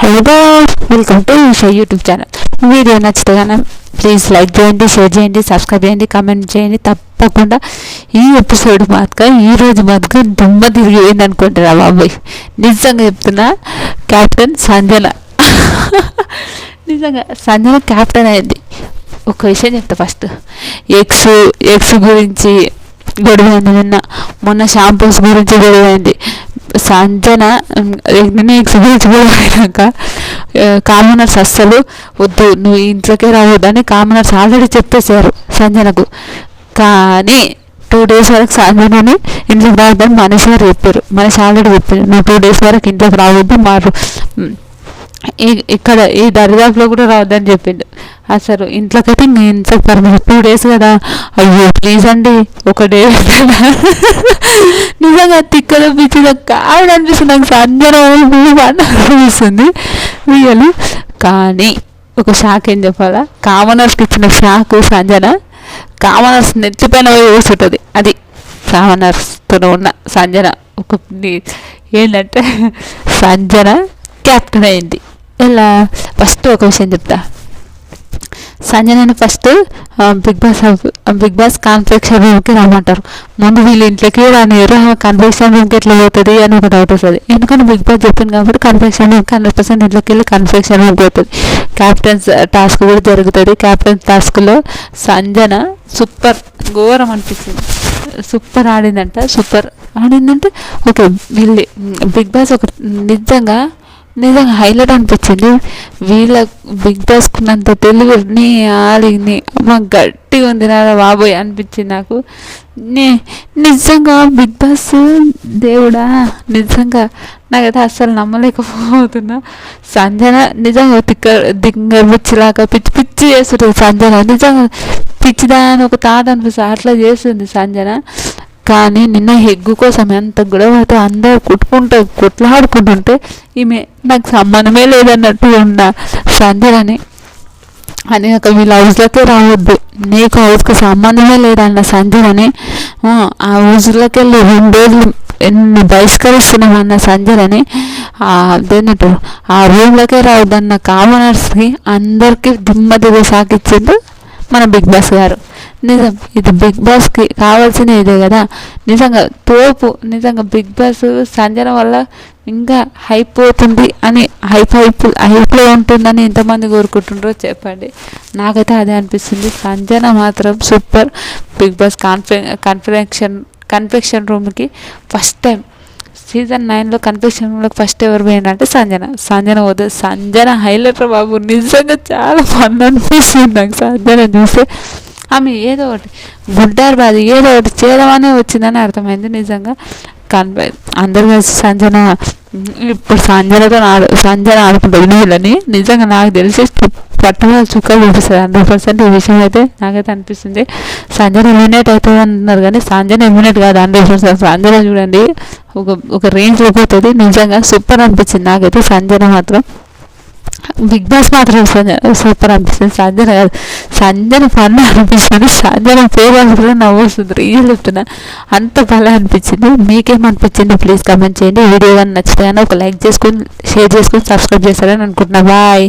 Hello, welcome to Eesha YouTube channel. Video నచ్చితే కానీ please like చేయండి, షేర్ చేయండి, సబ్స్క్రైబ్ చేయండి, కామెంట్ చేయండి. తప్పకుండా ఈ ఎపిసోడ్ ఈరోజు దుమ్మ తిరిగిపోయింది అనుకుంటారా బాబాయ్. నిజంగా చెప్తున్నా, కెప్టెన్ సంజన నిజంగా సంజన కెప్టెన్ అయింది. ఒక విషయం చెప్తా. ఫస్ట్ ఎగ్స్ గురించి గొడవైంది, మొన్న షాంపూస్ గురించి గొడవైంది. సంజన ఎగ్స్ గురించి గొడవైనాక కామనర్స్ అస్సలు వద్దు, నువ్వు ఇంట్లోకే రావద్దు అని కామనర్స్ ఆల్రెడీ చెప్పేశారు సంజనకు. కానీ 2 days వరకు సంజనని ఇంట్లోకి రావద్దని మనిషి గారు చెప్పారు. మనిషి ఆల్రెడీ చెప్పారు, నువ్వు 2 days వరకు ఇంట్లోకి రావద్దు, ఇక్కడ ఈ దరిదాపులో కూడా రావద్దని చెప్పిండు. అసలు ఇంట్లోకైతే ఇంట్లో పర్మిషన్ 2 days కదా. అయ్యో ప్లీజ్ అండి, ఒక డే నిజంగా తిక్కలో పిచ్చిలో కావడం అనిపిస్తుంది నాకు. సంజన అనిపిస్తుంది రియల్. కానీ ఒక షాక్ ఏం చెప్పాలా, కామనర్స్కి ఇచ్చిన షాక్ సంజన కామనర్స్ నెచ్చిపోయిన వేస్తుంటుంది. అది కామనర్స్తో ఉన్న సంజన ఒక ఏంటంటే సంజన క్యాప్టెన్ అయింది. ఇలా ఫస్ట్ ఒక విషయం చెప్తా. సంజనని ఫస్ట్ బిగ్ బాస్ కాన్ఫెక్షన్ రూమ్కి రమ్మంటారు. ముందు వీళ్ళు ఇంట్లోకి రానియరు. కన్ఫెక్షన్ రూమ్కి ఎట్లా పోతుంది అని ఒక డౌట్ వస్తుంది. ఎందుకంటే బిగ్ బాస్ చెప్పింది కాబట్టి కన్ఫెక్షన్ రూమ్కి 100% ఇంట్లోకి వెళ్ళి కన్ఫెక్షన్ రూమ్కి పోతుంది. క్యాప్టెన్స్ టాస్క్ కూడా జరుగుతుంది. క్యాప్టెన్స్ టాస్క్లో సంజన సూపర్ ఘోరం అనిపించింది. సూపర్ ఆడిందంటే ఓకే. వీళ్ళు బిగ్ బాస్ ఒక నిజంగా హైలైట్ అనిపించింది. వీళ్ళ బిగ్ బాస్కున్నంత తెలివిని ఆడిని అమ్మ గట్టిగా ఉంది నా బాబోయ్ అనిపించింది నాకు. నిజంగా బిగ్ బాస్ దేవుడా, నిజంగా నాకైతే అస్సలు నమ్మలేకపోతున్నా. సంజన నిజంగా పిచ్చిలాగా పిచ్చి చేస్తుంది సంజన. నిజంగా పిచ్చిదా అని ఒక తాత అనిపిస్తుంది, అట్లా చేస్తుంది సంజన. కానీ నిన్న హెగ్గు కోసం ఎంత గొడవ అయితే అందరు కొట్లాడుకుంటుంటే ఈమె నాకు సంబంధమే లేదన్నట్టు ఉన్న సంజనని అని ఒక వీళ్ళ హౌస్లోకే రావద్దు, నీకు హౌస్కి సంబంధమే లేదన్న సంజనని ఆ హౌస్లోకి వెళ్ళి 2 రోజులు ఎన్ని బహిష్కరిస్తున్నామన్న సంజనని అదేంటంటే ఆ రూమ్లోకే రావద్దన్న కామనర్స్కి అందరికీ దిమ్మ సాకిచ్చిండు మన బిగ్ బాస్ గారు. నిజం, ఇది బిగ్ బాస్కి కావాల్సిన ఇదే కదా. నిజంగా తోపు. నిజంగా బిగ్ బాస్ సంజన వల్ల ఇంకా హైప్ అవుతుంది అని హైప్లో ఉంటుందని ఎంతమంది కోరుకుంటుండ్రో చెప్పండి. నాకైతే అదే అనిపిస్తుంది. సంజన మాత్రం సూపర్. బిగ్ బాస్ కన్ఫెక్షన్ రూమ్కి ఫస్ట్ టైం సీజన్ 9లో కన్ఫెక్షన్ రూమ్లోకి ఫస్ట్ ఎవరు పోయిందంటే సంజన వద్దు. సంజన హైలైటర్ బాబు. నిజంగా చాలా ఫన్ అనిపిస్తుంది నాకు సంజన చూస్తే. ఆమె ఏదో ఒకటి గుడ్డారు బాధ ఏదో ఒకటి చేయడమనే వచ్చిందని అర్థమైంది. నిజంగా అందరు కలిసి ఇప్పుడు సంజన ఆడుకుంటుంది వీళ్ళని. నిజంగా నాకు తెలిసి పట్టుదల చుక్కలు చూపిస్తుంది 100%. ఈ విషయం అయితే నాకైతే అనిపిస్తుంది. సంజన ఎలిమినేట్ అవుతుంది అంటున్నారు కానీ సంజన ఎలిమినేట్ కాదు 100%. సంజన చూడండి ఒక రేంజ్లో పోతుంది. నిజంగా సూపర్ అనిపించింది నాకైతే సంజన మాత్రం. బిగ్ బాస్ మాత్రం సూపర్ అనిపిస్తుంది. సంజన ఫన్ అనిపిస్తుంది. సంజన పేరు కూడా నవ్వు వస్తుంది. రియల్ చెప్తున్నా, అంత బాగా అనిపించింది. మీకేమనిపించింది ప్లీజ్ కామెంట్ చేయండి. వీడియో కానీ నచ్చితే కానీ ఒక లైక్ చేసుకొని షేర్ చేసుకొని సబ్స్క్రైబ్ చేస్తారని అనుకుంటున్నా. బాయ్.